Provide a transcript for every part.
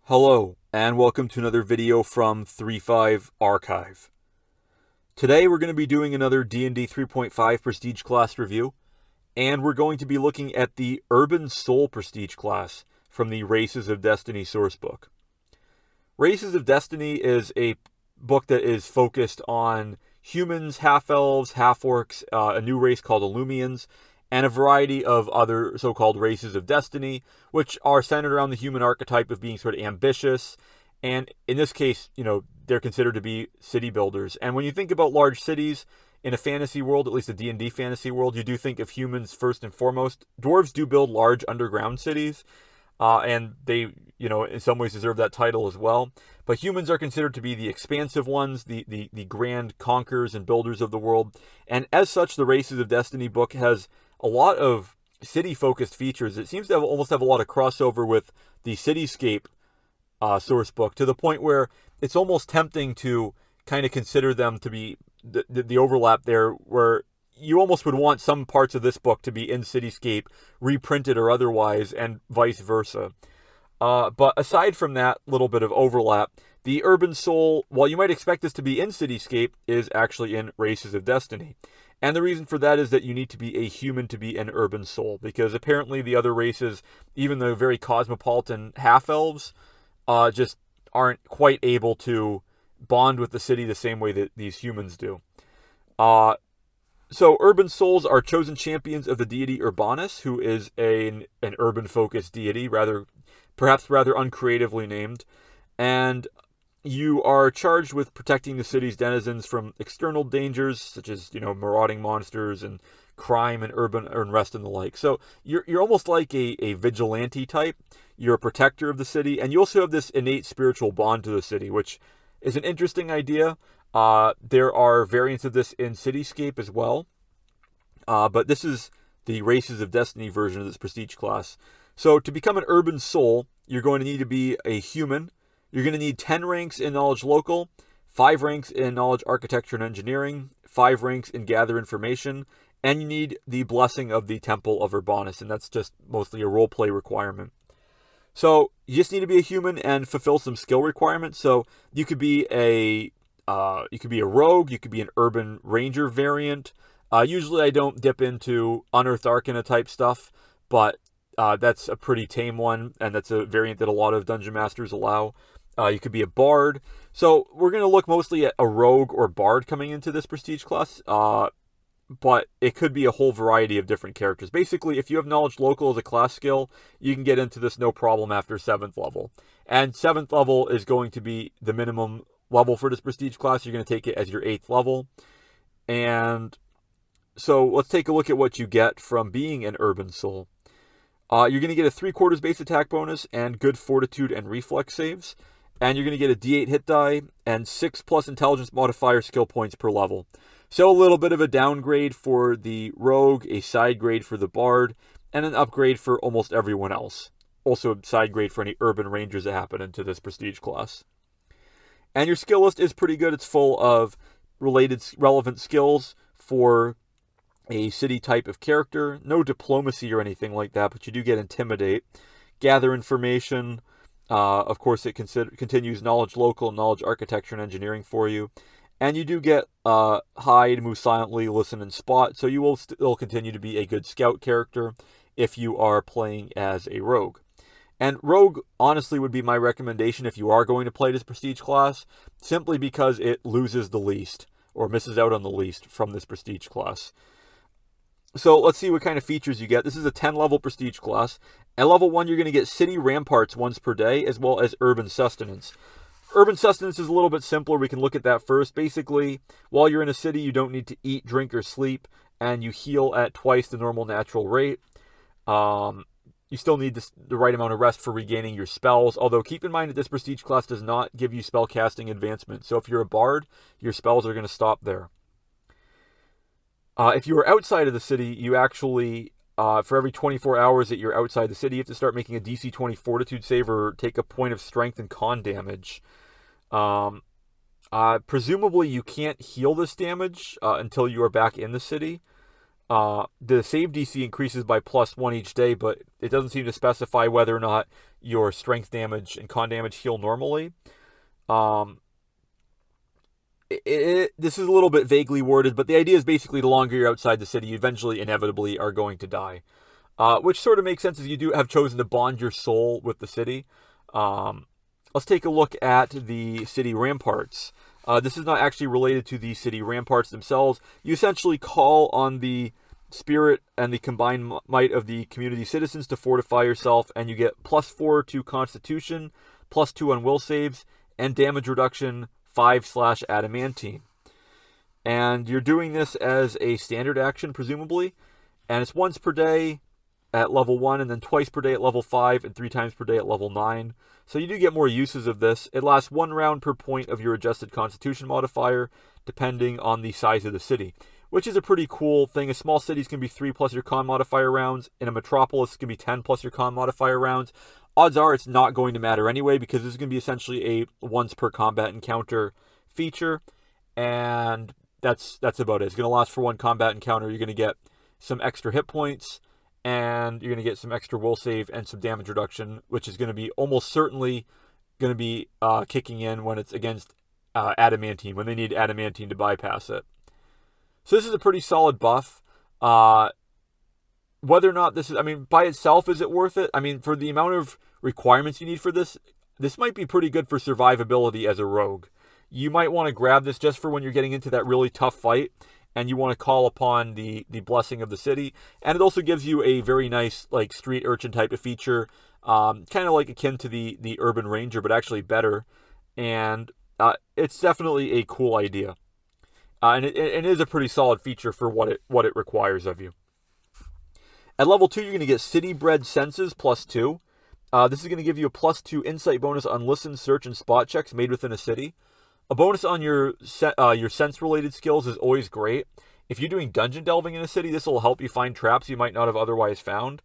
Hello, and welcome to another video from 3.5 Archive. Today we're going to be doing another D&D 3.5 Prestige class review, and we're going to be looking at the Urban Soul Prestige class from the Races of Destiny sourcebook. Races of Destiny is a book that is focused on humans, half-elves, half-orcs, a new race called Illumians, and a variety of other so-called races of destiny, which are centered around the human archetype of being sort of ambitious. And in this case, they're considered to be city builders. And when you think about large cities in a fantasy world, at least a D&D fantasy world, you do think of humans first and foremost. Dwarves do build large underground cities, and they, in some ways deserve that title as well. But humans are considered to be the expansive ones, the grand conquerors and builders of the world. And as such, the Races of Destiny book has a lot of city-focused features. It seems to almost have a lot of crossover with the Cityscape source book, to the point where it's almost tempting to kind of consider them to be the overlap there, where you almost would want some parts of this book to be in Cityscape, reprinted or otherwise, and vice versa. But aside from that little bit of overlap, the Urban Soul, while you might expect this to be in Cityscape, is actually in Races of Destiny. And the reason for that is that you need to be a human to be an urban soul, because apparently the other races, even the very cosmopolitan half-elves, just aren't quite able to bond with the city the same way that these humans do. So urban souls are chosen champions of the deity Urbanus, who is an urban-focused deity, perhaps rather uncreatively named. And you are charged with protecting the city's denizens from external dangers, such as, marauding monsters and crime and urban unrest and the like. So you're almost like a vigilante type. You're a protector of the city, and you also have this innate spiritual bond to the city, which is an interesting idea. There are variants of this in Cityscape as well, but this is the Races of Destiny version of this prestige class. So to become an urban soul, you're going to need to be a human. You're going to need 10 ranks in Knowledge Local, 5 ranks in Knowledge Architecture and Engineering, 5 ranks in Gather Information, and you need the Blessing of the Temple of Urbanus, and that's just mostly a roleplay requirement. So you just need to be a human and fulfill some skill requirements. So you could be a rogue, you could be an urban ranger variant. Usually I don't dip into Unearthed Arcana type stuff, but that's a pretty tame one, and that's a variant that a lot of Dungeon Masters allow. You could be a bard. So we're going to look mostly at a rogue or bard coming into this prestige class, but it could be a whole variety of different characters. Basically, if you have Knowledge Local as a class skill, you can get into this no problem after 7th level. And 7th level is going to be the minimum level for this prestige class. You're going to take it as your 8th level. And so let's take a look at what you get from being an urban soul. You're going to get a 3/4 base attack bonus and good fortitude and reflex saves. And you're going to get a d8 hit die and 6+ intelligence modifier skill points per level. So a little bit of a downgrade for the rogue, a side grade for the bard, and an upgrade for almost everyone else. Also a side grade for any urban rangers that happen into this prestige class. And your skill list is pretty good. It's full of relevant skills for a city type of character. No diplomacy or anything like that, but you do get Intimidate. Gather Information. Of course, it continues Knowledge Local, Knowledge Architecture and Engineering for you. And you do get Hide, Move Silently, Listen, and Spot. So you will still continue to be a good scout character if you are playing as a rogue. And rogue, honestly, would be my recommendation if you are going to play this prestige class, simply because it loses the least, or misses out on the least from this prestige class. So let's see what kind of features you get. This is a 10-level prestige class. At level 1, you're going to get City Ramparts once per day, as well as Urban Sustenance. Urban Sustenance is a little bit simpler. We can look at that first. Basically, while you're in a city, you don't need to eat, drink, or sleep, and you heal at twice the normal natural rate. You still need the right amount of rest for regaining your spells, although keep in mind that this prestige class does not give you spellcasting advancement. So if you're a bard, your spells are going to stop there. If you are outside of the city, you actually, for every 24 hours that you're outside the city, you have to start making a DC 20 Fortitude save or take a point of strength and con damage. Presumably, you can't heal this damage until you are back in the city. The save DC increases by +1 each day, but it doesn't seem to specify whether or not your strength damage and con damage heal normally. This is a little bit vaguely worded, but the idea is basically the longer you're outside the city, you eventually inevitably are going to die. Which sort of makes sense as you do have chosen to bond your soul with the city. Let's take a look at the city ramparts. This is not actually related to the city ramparts themselves. You essentially call on the spirit and the combined might of the community citizens to fortify yourself, and you get +4 to Constitution, +2 on will saves, and damage reduction 5/adamantine. And you're doing this as a standard action, presumably, and it's once per day at level 1, and then twice per day at level 5, and 3 times per day at level 9. So you do get more uses of this. It lasts 1 round per point of your adjusted Constitution modifier, depending on the size of the city, which is a pretty cool thing. A small cities can be 3 plus your con modifier rounds. In a metropolis, it can be 10 plus your con modifier rounds. Odds are it's not going to matter anyway, because this is going to be essentially a once per combat encounter feature, and that's about it. It's going to last for 1 combat encounter. You're going to get some extra hit points, and you're going to get some extra will save and some damage reduction, which is going to be almost certainly going to be kicking in when it's against adamantine, when they need adamantine to bypass it. So this is a pretty solid buff. Whether or not this is, I mean, by itself, is it worth it? I mean, for the amount of requirements you need for this, this might be pretty good for survivability as a rogue. You might want to grab this just for when you're getting into that really tough fight, and you want to call upon the blessing of the city. And it also gives you a very nice, like, street urchin type of feature, kind of like akin to the urban ranger, but actually better. And it's definitely a cool idea. And it is a pretty solid feature for what it requires of you. At level 2, you're going to get City Bred Senses +2. This is going to give you a +2 insight bonus on listen, search, and spot checks made within a city. A bonus on your sense-related skills is always great. If you're doing dungeon delving in a city, this will help you find traps you might not have otherwise found.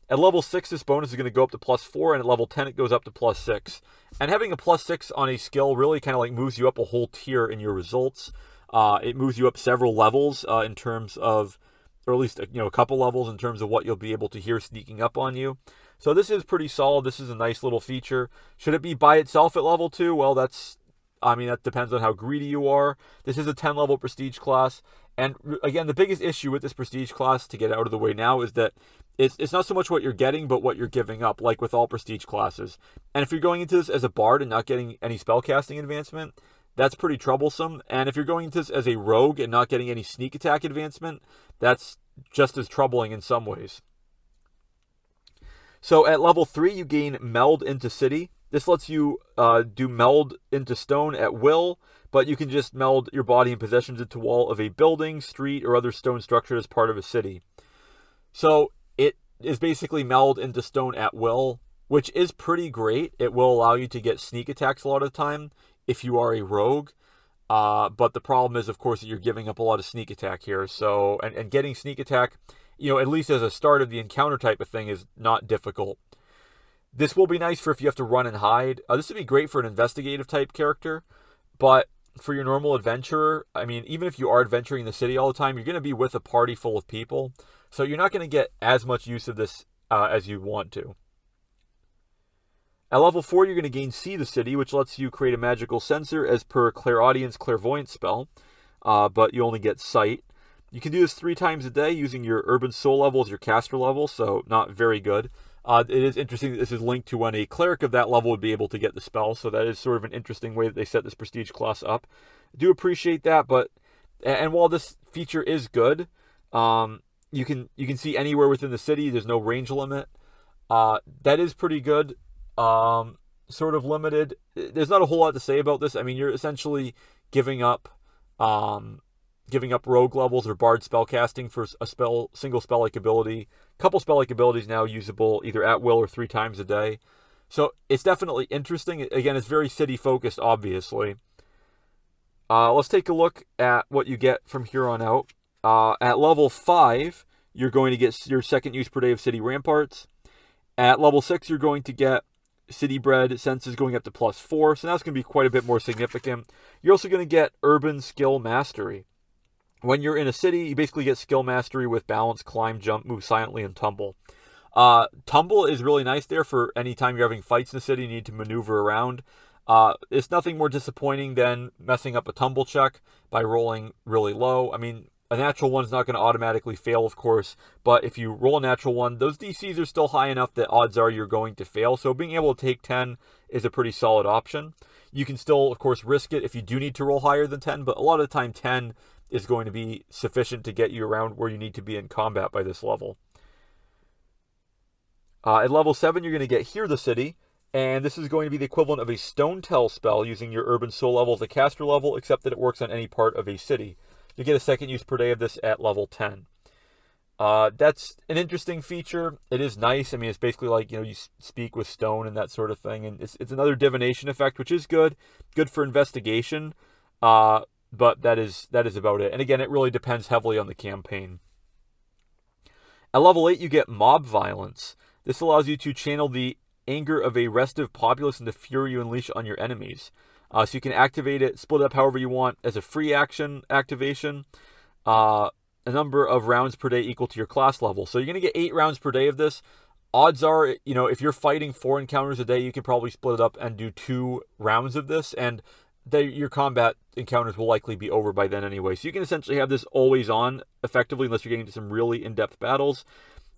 At level 6, this bonus is going to go up to +4, and at level 10, it goes up to +6. And having a +6 on a skill really kind of like moves you up a whole tier in your results. It moves you up several levels in terms of, or at least a couple levels in terms of what you'll be able to hear sneaking up on you. So this is pretty solid. This is a nice little feature. Should it be by itself at level 2? Well, that depends on how greedy you are. This is a 10 level prestige class. And again, the biggest issue with this prestige class, to get out of the way now, is that it's not so much what you're getting, but what you're giving up, like with all prestige classes. And if you're going into this as a bard and not getting any spellcasting advancement, that's pretty troublesome. And if you're going into this as a rogue and not getting any sneak attack advancement, that's just as troubling in some ways. So at level 3, you gain Meld into City. This lets you do Meld into Stone at will, but you can just meld your body and possessions into wall of a building, street, or other stone structure as part of a city. So it is basically Meld into Stone at will, which is pretty great. It will allow you to get sneak attacks a lot of the time if you are a rogue. But the problem is, of course, that you're giving up a lot of sneak attack here. So, and getting sneak attack, at least as a start of the encounter type of thing, is not difficult. This will be nice for if you have to run and hide. This would be great for an investigative type character, but for your normal adventurer, I mean, even if you are adventuring the city all the time, you're going to be with a party full of people, so you're not going to get as much use of this as you want to. At level 4, you're going to gain See the City, which lets you create a magical sensor as per Clairaudience Clairvoyant spell, but you only get Sight. You can do this 3 times a day using your Urban Soul level as your caster level, so not very good. It is interesting that this is linked to when a cleric of that level would be able to get the spell, so that is sort of an interesting way that they set this prestige class up. I do appreciate that, and while this feature is good, you can see anywhere within the city. There's no range limit. That is pretty good. Sort of limited. There's not a whole lot to say about this. I mean, you're essentially giving up rogue levels or bard spellcasting for a single spell-like ability. A couple spell-like abilities now usable either at will or 3 times a day. So it's definitely interesting. Again, it's very city-focused, obviously. Let's take a look at what you get from here on out. At level 5, you're going to get your 2nd use per day of City Ramparts. At level 6, you're going to get City Bred Senses going up to +4, so now it's going to be quite a bit more significant. You're also going to get Urban Skill Mastery. When you're in a city, you basically get skill mastery with balance, climb, jump, move silently, and tumble. Tumble is really nice there for any time you're having fights in the city, you need to maneuver around. It's nothing more disappointing than messing up a tumble check by rolling really low. I mean, a natural one's not going to automatically fail, of course, but if you roll a natural one, those DCs are still high enough that odds are you're going to fail. So being able to take 10 is a pretty solid option. You can still, of course, risk it if you do need to roll higher than 10, but a lot of the time 10 is going to be sufficient to get you around where you need to be in combat by this level. At level 7, you're going to get Hear the City, and this is going to be the equivalent of a Stone Tell spell using your Urban Soul level as a caster level, except that it works on any part of a city. You get a second use per day of this at level 10. That's an interesting feature. It is nice. I mean, it's basically like, you speak with stone and that sort of thing, and it's another divination effect, which is good for investigation, but that is about it. And again, it really depends heavily on the campaign. At level 8, you get Mob Violence. This allows you to channel the anger of a restive populace into fury you unleash on your enemies. So you can activate it, split it up however you want as a free action activation. A number of rounds per day equal to your class level. So you're going to get 8 rounds per day of this. Odds are, if you're fighting 4 encounters a day, you can probably split it up and do 2 rounds of this. And your combat encounters will likely be over by then anyway. So you can essentially have this always on effectively unless you're getting into some really in-depth battles.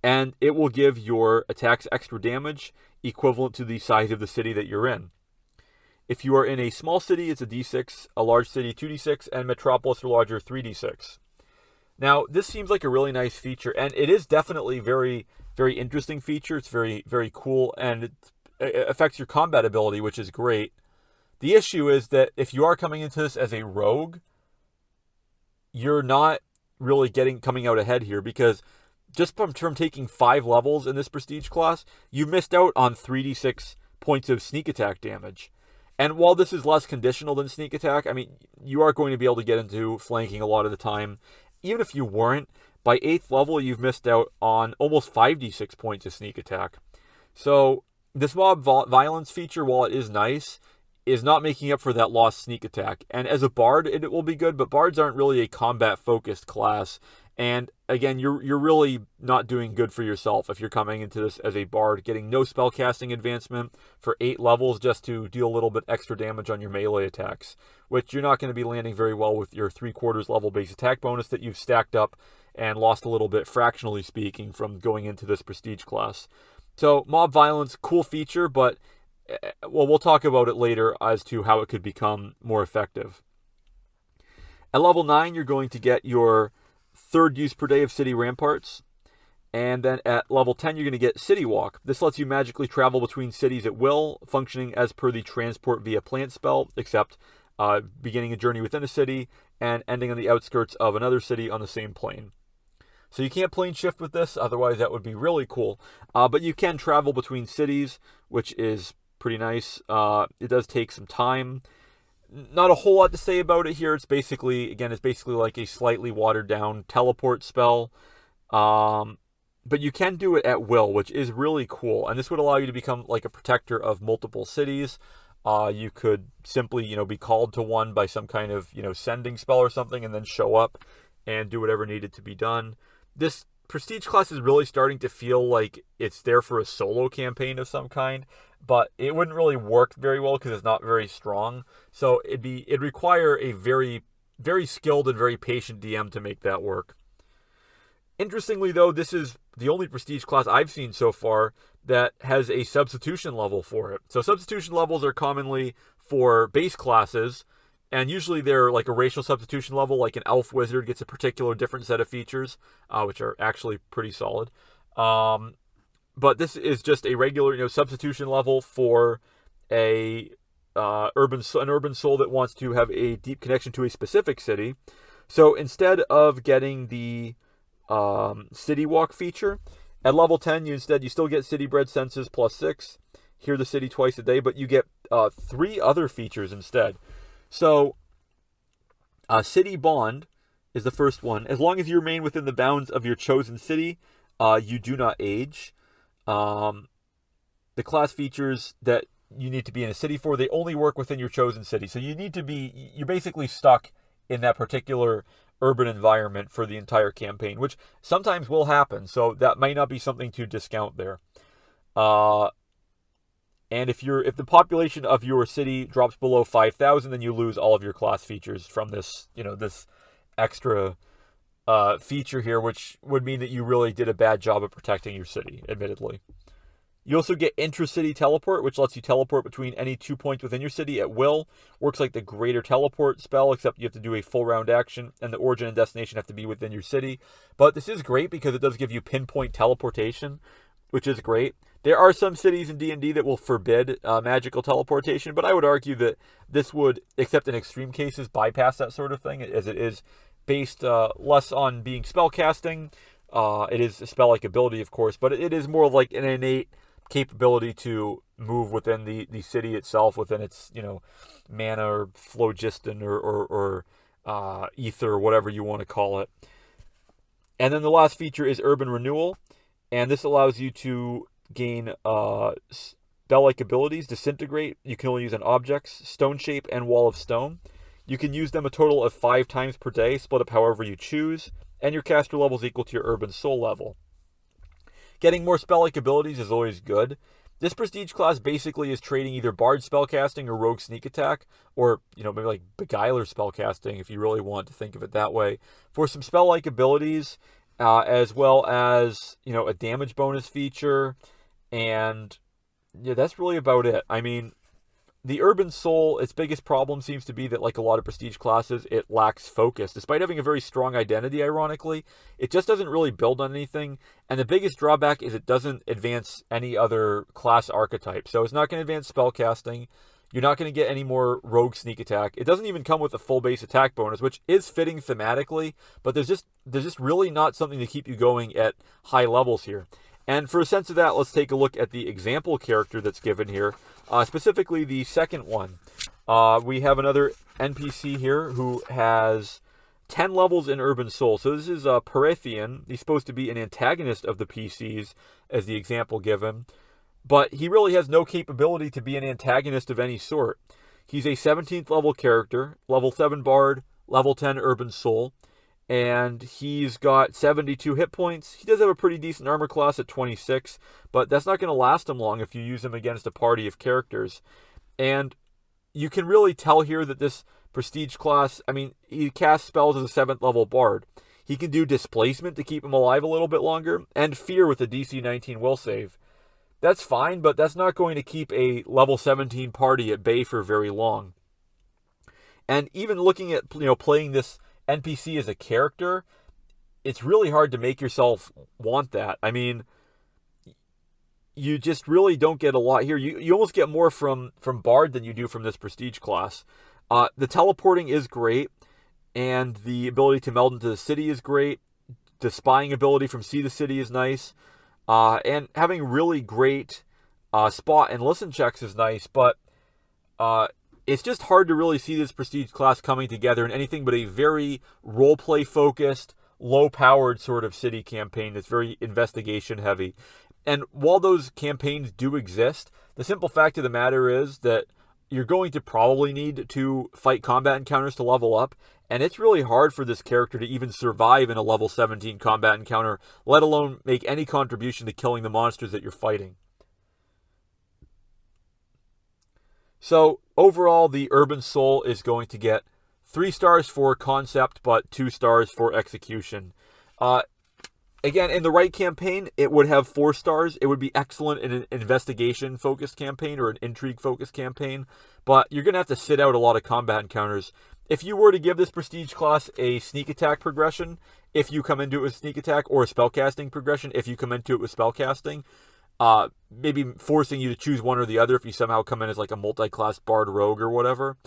And it will give your attacks extra damage equivalent to the size of the city that you're in. If you are in a small city, it's a d6, a large city, 2d6, and metropolis or larger, 3d6. Now, this seems like a really nice feature, and it is definitely very, very interesting feature. It's very, very cool, and it affects your combat ability, which is great. The issue is that if you are coming into this as a rogue, you're not really coming out ahead here, because just from taking 5 levels in this prestige class, you missed out on 3d6 points of sneak attack damage. And while this is less conditional than sneak attack, I mean, you are going to be able to get into flanking a lot of the time. Even if you weren't, by 8th level, you've missed out on almost 5d6 points of sneak attack. So this mob violence feature, while it is nice, is not making up for that lost sneak attack. And as a bard, it will be good, but bards aren't really a combat-focused class. And again, you're really not doing good for yourself if you're coming into this as a bard, getting no spellcasting advancement for 8 levels just to deal a little bit extra damage on your melee attacks, which you're not going to be landing very well with your 3/4 level base attack bonus that you've stacked up and lost a little bit, fractionally speaking, from going into this prestige class. So mob violence, cool feature, but well, we'll talk about it later as to how it could become more effective. At level 9, you're going to get your 3rd use per day of City Ramparts. And then at level 10, you're going to get City Walk. This lets you magically travel between cities at will, functioning as per the Transport via Plant spell, except beginning a journey within a city and ending on the outskirts of another city on the same plane. So you can't plane shift with this, otherwise that would be really cool. But you can travel between cities, which is pretty nice. It does take some time. Not a whole lot to say about it here. It's basically like a slightly watered down teleport spell. But you can do it at will, which is really cool. And this would allow you to become like a protector of multiple cities. You could simply, be called to one by some kind of, sending spell or something, and then show up and do whatever needed to be done. This prestige class is really starting to feel like it's there for a solo campaign of some kind, but it wouldn't really work very well because it's not very strong. So it'd require a very, very skilled and very patient DM to make that work. Interestingly, though, this is the only prestige class I've seen so far that has a substitution level for it. So substitution levels are commonly for base classes, and usually they're like a racial substitution level, like an elf wizard gets a particular different set of features, which are actually pretty solid. But this is just a regular, substitution level for an urban soul that wants to have a deep connection to a specific city. So instead of getting the City Walk feature, at level 10, you still get City Bred Senses +6, Hear the City twice a day, but you get 3 other features instead. So, City Bond is the first one. As long as you remain within the bounds of your chosen city, you do not age. The class features that you need to be in a city for, they only work within your chosen city. So you're basically stuck in that particular urban environment for the entire campaign, which sometimes will happen. So that might not be something to discount there. And if the population of your city drops below 5,000, then you lose all of your class features from this, this extra feature here, which would mean that you really did a bad job of protecting your city, admittedly. You also get intra-city teleport, which lets you teleport between any 2 points within your city at will. Works like the greater teleport spell, except you have to do a full round action, and the origin and destination have to be within your city. But this is great because it does give you pinpoint teleportation, which is great. There are some cities in D&D that will forbid magical teleportation, but I would argue that this would, except in extreme cases, bypass that sort of thing, as it is based less on being spellcasting. It is a spell-like ability, of course, but it is more like an innate capability to move within the city itself, within its, mana or phlogiston or ether, or whatever you want to call it. And then the last feature is Urban Renewal, and this allows you to gain spell-like abilities. Disintegrate, you can only use on objects. Stone Shape and Wall of Stone. You can use them a total of 5 times per day, split up however you choose, and your caster level is equal to your Urban Soul level. Getting more spell-like abilities is always good. This prestige class basically is trading either Bard spellcasting or Rogue Sneak Attack, or, maybe like Beguiler spellcasting, if you really want to think of it that way, for some spell-like abilities, as well as, a damage bonus feature, and yeah, that's really about it. I mean, the Urban Soul, its biggest problem seems to be that, like a lot of prestige classes, it lacks focus. Despite having a very strong identity, ironically, it just doesn't really build on anything. And the biggest drawback is it doesn't advance any other class archetype. So it's not going to advance spellcasting. You're not going to get any more Rogue Sneak Attack. It doesn't even come with a full base attack bonus, which is fitting thematically, but there's just really not something to keep you going at high levels here. And for a sense of that, let's take a look at the example character that's given here, specifically the second one. We have another NPC here who has 10 levels in Urban Soul. So this is Perethian. He's supposed to be an antagonist of the PCs, as the example given. But he really has no capability to be an antagonist of any sort. He's a 17th level character, level 7 Bard, level 10 Urban Soul. And he's got 72 hit points. He does have a pretty decent armor class at 26, but that's not going to last him long if you use him against a party of characters. And you can really tell here that this prestige class, I mean, he casts spells as a 7th level Bard. He can do Displacement to keep him alive a little bit longer, and Fear with a DC 19 will save. That's fine, but that's not going to keep a level 17 party at bay for very long. And even looking at, playing this NPC as a character, it's really hard to make yourself want that. I mean, you just really don't get a lot here. You almost get more from Bard than you do from this prestige class. The teleporting is great, and the ability to meld into the city is great. The spying ability from See the City is nice. And having really great spot and listen checks is nice, but it's just hard to really see this prestige class coming together in anything but a very roleplay focused, low-powered sort of city campaign that's very investigation heavy. And while those campaigns do exist, the simple fact of the matter is that you're going to probably need to fight combat encounters to level up, and it's really hard for this character to even survive in a level 17 combat encounter, let alone make any contribution to killing the monsters that you're fighting. So, overall, the Urban Soul is going to get 3 stars for concept, but 2 stars for execution. Again, in the right campaign, it would have 4 stars. It would be excellent in an investigation-focused campaign or an intrigue-focused campaign, but you're going to have to sit out a lot of combat encounters. If you were to give this prestige class a sneak attack progression, if you come into it with sneak attack, or a spellcasting progression, if you come into it with spellcasting, maybe forcing you to choose one or the other if you somehow come in as like a multi-class Bard Rogue or whatever,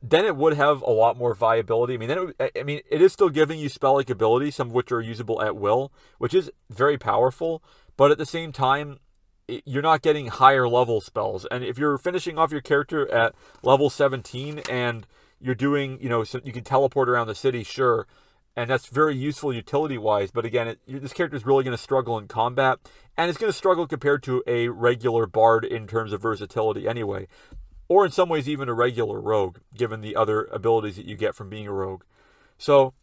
then it would have a lot more viability. It is still giving you spell-like abilities, some of which are usable at will, which is very powerful, but at the same time, you're not getting higher level spells. And if you're finishing off your character at level 17 and you're doing, so you can teleport around the city, sure, and that's very useful utility-wise, but again, this character is really going to struggle in combat, and it's going to struggle compared to a regular Bard in terms of versatility anyway, or in some ways even a regular Rogue, given the other abilities that you get from being a Rogue. So,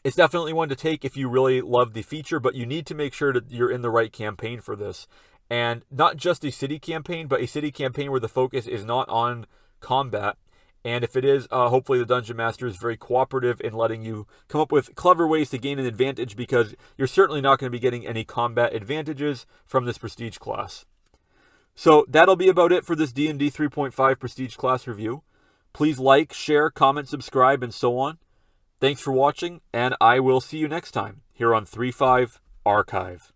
It's definitely one to take if you really love the feature, but you need to make sure that you're in the right campaign for this. And not just a city campaign, but a city campaign where the focus is not on combat. And if it is, hopefully the Dungeon Master is very cooperative in letting you come up with clever ways to gain an advantage, because you're certainly not going to be getting any combat advantages from this Prestige class. So that'll be about it for this D&D 3.5 Prestige class review. Please like, share, comment, subscribe, and so on. Thanks for watching, and I will see you next time here on 3.5 Archive.